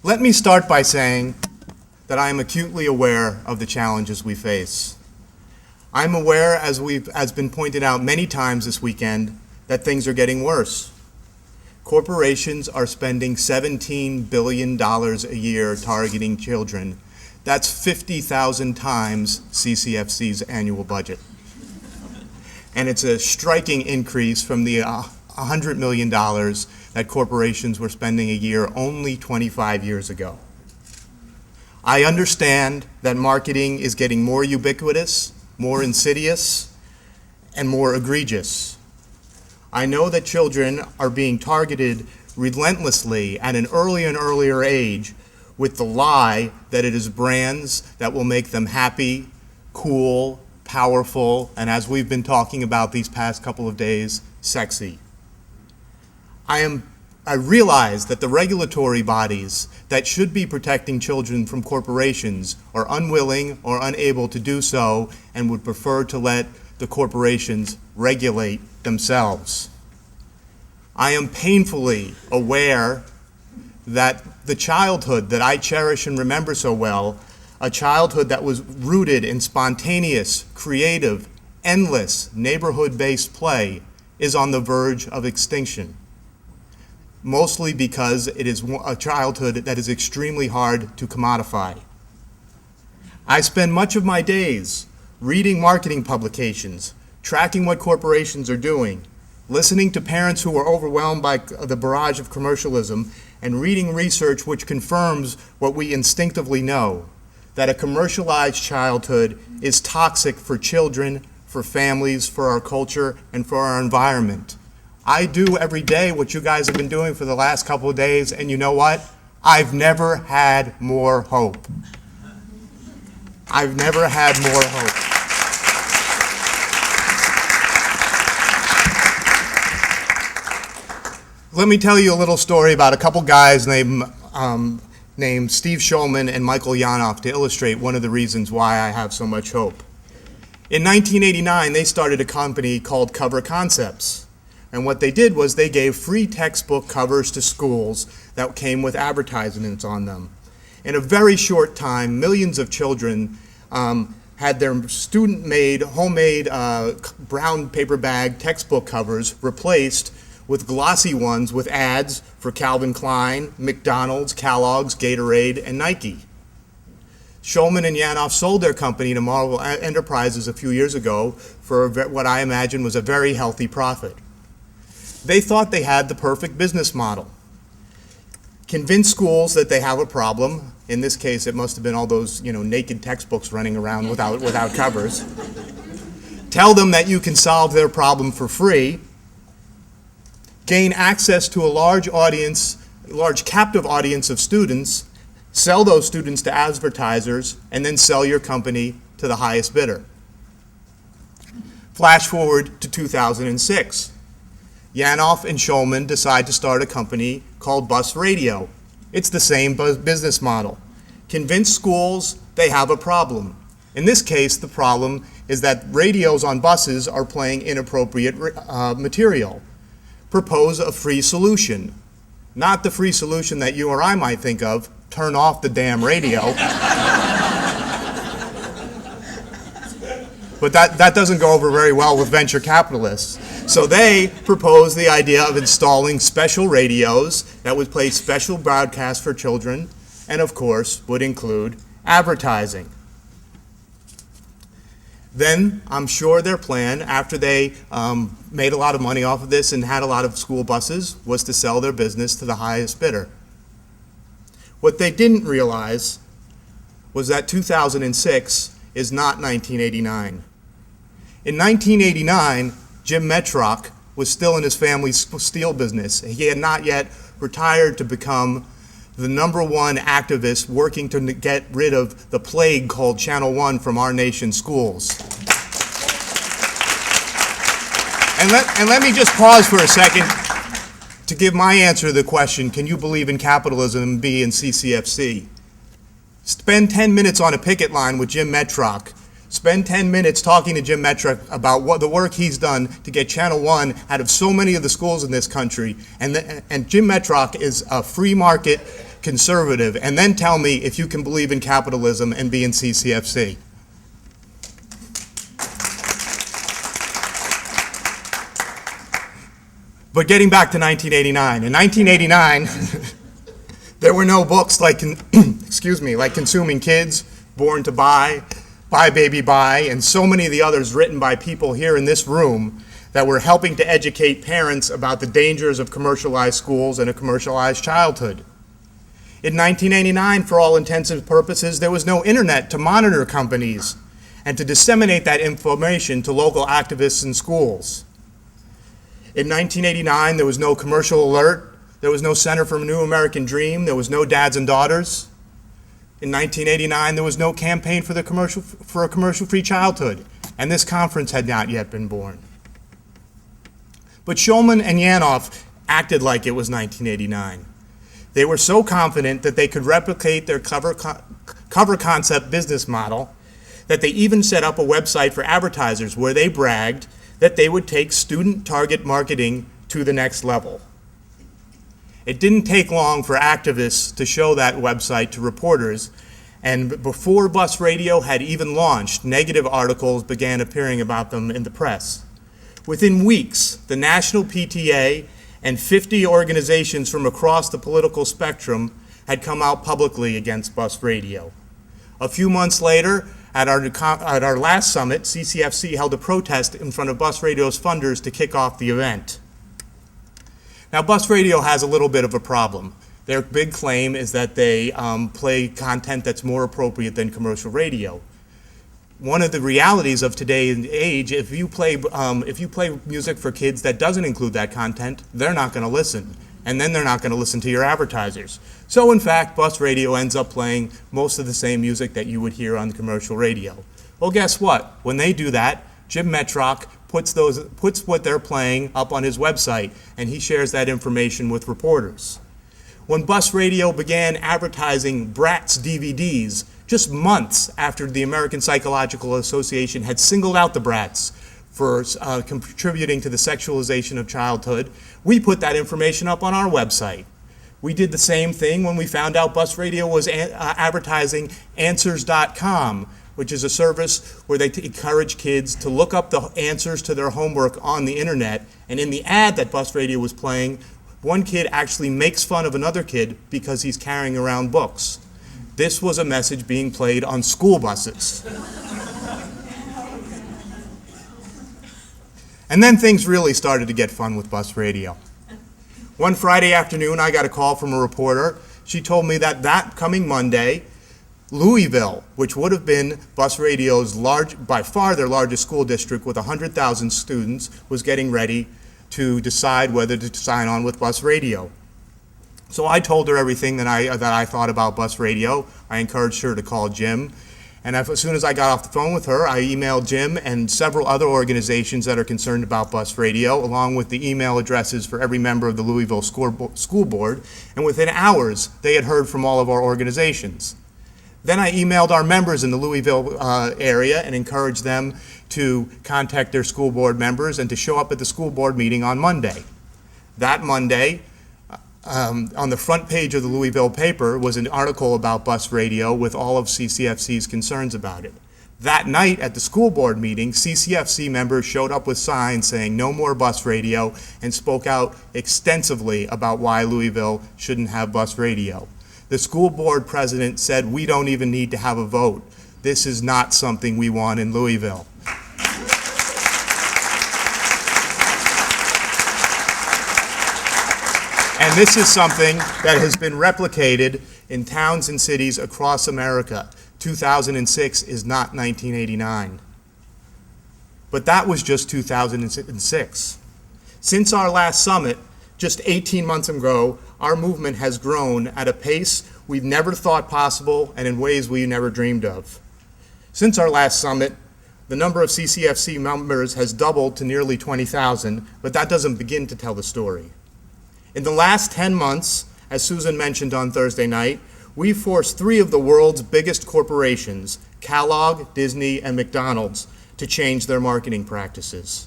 Let me start by saying that I am acutely aware of the challenges we face. I'm aware, as been pointed out many times this weekend, that things are getting worse. Corporations are spending $17 billion a year targeting children. That's 50,000 times CCFC's annual budget. And it's a striking increase from the $100 million that corporations were spending a year only 25 years ago. I understand that marketing is getting more ubiquitous, more insidious, and more egregious. I know that children are being targeted relentlessly at an earlier and earlier age with the lie that it is brands that will make them happy, cool, powerful, and as we've been talking about these past couple of days, sexy. I realize that the regulatory bodies that should be protecting children from corporations are unwilling or unable to do so and would prefer to let the corporations regulate themselves. I am painfully aware that the childhood that I cherish and remember so well, a childhood that was rooted in spontaneous, creative, endless, neighborhood-based play, is on the verge of extinction. Mostly because it is a childhood that is extremely hard to commodify. I spend much of my days reading marketing publications, tracking what corporations are doing, listening to parents who are overwhelmed by the barrage of commercialism, and reading research which confirms what we instinctively know, that a commercialized childhood is toxic for children, for families, for our culture, and for our environment. I do every day what you guys have been doing for the last couple of days, and you know what? I've never had more hope. I've never had more hope. Let me tell you a little story about a couple guys named Steve Schulman and Michael Yanoff to illustrate one of the reasons why I have so much hope. In 1989, they started a company called Cover Concepts. And what they did was they gave free textbook covers to schools that came with advertisements on them. In a very short time, millions of children had their student-made, homemade brown paper bag textbook covers replaced with glossy ones with ads for Calvin Klein, McDonald's, Kellogg's, Gatorade, and Nike. Schulman and Yanoff sold their company to Marvel Enterprises a few years ago for what I imagine was a very healthy profit. They thought they had the perfect business model. Convince schools that they have a problem. In this case, it must have been all those, naked textbooks running around without covers. Tell them that you can solve their problem for free. Gain access to a large captive audience of students. Sell those students to advertisers, and then sell your company to the highest bidder. Flash forward to 2006. Yanoff and Schulman decide to start a company called Bus Radio. It's the same business model. Convince schools they have a problem. In this case, the problem is that radios on buses are playing inappropriate material. Propose a free solution. Not the free solution that you or I might think of, turn off the damn radio. But that doesn't go over very well with venture capitalists. So they proposed the idea of installing special radios that would play special broadcasts for children, and of course would include advertising. Then I'm sure their plan, after they made a lot of money off of this and had a lot of school buses, was to sell their business to the highest bidder. What they didn't realize was that 2006 is not 1989. In 1989, Jim Metrock was still in his family's steel business. He had not yet retired to become the #1 activist working to get rid of the plague called Channel One from our nation's schools. And let me just pause for a second to give my answer to the question, can you believe in capitalism and be in CCFC? Spend 10 minutes on a picket line with Jim Metrock. Spend 10 minutes talking to Jim Metrock about what the work he's done to get Channel One out of so many of the schools in this country. And Jim Metrock is a free market conservative, and then tell me if you can believe in capitalism and be in CCFC. But getting back to 1989. In 1989, there were no books like, like Consuming Kids, Born to Buy, Buy Baby Buy, and so many of the others written by people here in this room that were helping to educate parents about the dangers of commercialized schools and a commercialized childhood. In 1989, for all intents and purposes, there was no internet to monitor companies and to disseminate that information to local activists in schools. In 1989, there was no commercial alert, there was no Center for a New American Dream, there was no Dads and Daughters. In 1989, there was no campaign for a commercial-free childhood, and this conference had not yet been born. But Shulman and Yanoff acted like it was 1989. They were so confident that they could replicate their cover concept business model that they even set up a website for advertisers where they bragged that they would take student target marketing to the next level. It didn't take long for activists to show that website to reporters, and before Bus Radio had even launched, negative articles began appearing about them in the press. Within weeks, the National PTA and 50 organizations from across the political spectrum had come out publicly against Bus Radio. A few months later, at our last summit, CCFC held a protest in front of Bus Radio's funders to kick off the event. Now, Bus Radio has a little bit of a problem. Their big claim is that they play content that's more appropriate than commercial radio. One of the realities of today's age, if you play music for kids that doesn't include that content, they're not going to listen, and then they're not going to listen to your advertisers. So in fact, Bus Radio ends up playing most of the same music that you would hear on commercial radio. Well, guess what? When they do that, Jim Metrock puts what they're playing up on his website, and he shares that information with reporters. When Bus Radio began advertising Bratz DVDs, just months after the American Psychological Association had singled out the Bratz for contributing to the sexualization of childhood, we put that information up on our website. We did the same thing when we found out Bus Radio was advertising Answers.com, which is a service where they encourage kids to look up the answers to their homework on the internet. And in the ad that Bus Radio was playing, one kid actually makes fun of another kid because he's carrying around books. This was a message being played on school buses. And then things really started to get fun with Bus Radio. One Friday afternoon, I got a call from a reporter. She told me that coming Monday, Louisville, which would have been Bus Radio's by far their largest school district with 100,000 students, was getting ready to decide whether to sign on with Bus Radio. So I told her everything that I thought about Bus Radio. I encouraged her to call Jim. And as soon as I got off the phone with her, I emailed Jim and several other organizations that are concerned about Bus Radio, along with the email addresses for every member of the Louisville School Board. And within hours, they had heard from all of our organizations. Then I emailed our members in the Louisville area and encouraged them to contact their school board members and to show up at the school board meeting on Monday. That Monday, on the front page of the Louisville paper was an article about Bus Radio with all of CCFC's concerns about it. That night at the school board meeting, CCFC members showed up with signs saying no more Bus Radio and spoke out extensively about why Louisville shouldn't have Bus Radio. The school board president said, "We don't even need to have a vote. This is not something we want in Louisville." And this is something that has been replicated in towns and cities across America. 2006 is not 1989. But that was just 2006. Since our last summit, just 18 months ago, our movement has grown at a pace we've never thought possible and in ways we never dreamed of. Since our last summit, the number of CCFC members has doubled to nearly 20,000, but that doesn't begin to tell the story. In the last 10 months, as Susan mentioned on Thursday night, we forced 3 of the world's biggest corporations, Kellogg, Disney, and McDonald's, to change their marketing practices.